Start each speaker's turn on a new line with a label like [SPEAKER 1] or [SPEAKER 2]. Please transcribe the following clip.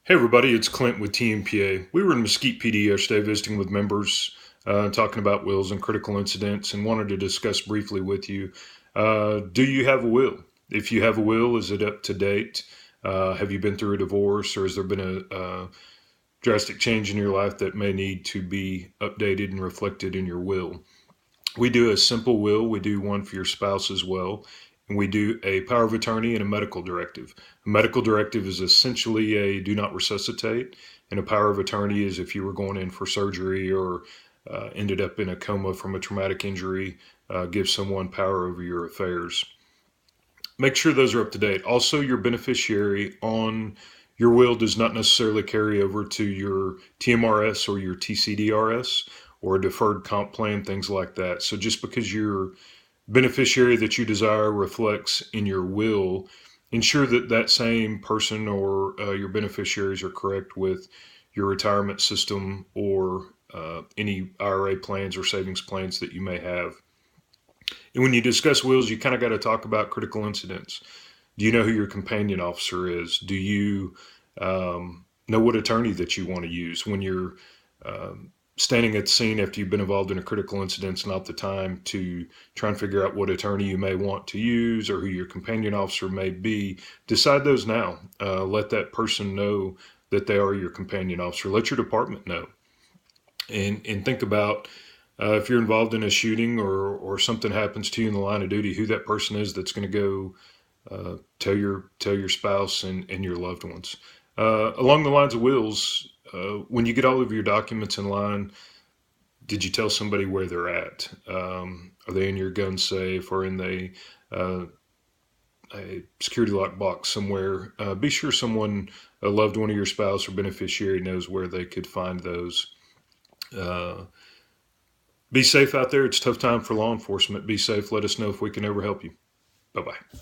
[SPEAKER 1] Hey everybody, it's Clint with TMPA. We were in Mesquite PD yesterday visiting with members, talking about wills and critical incidents, and wanted to discuss briefly with you. Do you have a will? If you have a will, is it up to date? Have you been through a divorce, or has there been a drastic change in your life that may need to be updated and reflected in your will? We do a simple will. We do one for your spouse as well. And we do a power of attorney and a medical directive. A medical directive is essentially a do not resuscitate, and a power of attorney is if you were going in for surgery or ended up in a coma from a traumatic injury, give someone power over your affairs. Make sure those are up to date. Also, your beneficiary on your will does not necessarily carry over to your TMRS or your TCDRS or a deferred comp plan, things like that. So just because your beneficiary that you desire reflects in your will, ensure that that same person or your beneficiaries are correct with your retirement system or any IRA plans or savings plans that you may have. And when you discuss wills, you kind of got to talk about critical incidents. Do you know who your companion officer is? Do you know what attorney that you want to use when you're standing at the scene after you've been involved in a critical incident? It's not the time to try and figure out what attorney you may want to use or who your companion officer may be. Decide those now. Let that person know that they are your companion officer. Let your department know. And think about if you're involved in a shooting or something happens to you in the line of duty, who that person is that's going to go tell your spouse and your loved ones. Along the lines of wills, when you get all of your documents in line, did you tell somebody where they're at? Are they in your gun safe or in a security lock box somewhere? Be sure someone, a loved one of your spouse or beneficiary, knows where they could find those. Uh, be safe out there. It's a tough time for law enforcement. Be safe. Let us know if we can ever help you. Bye bye.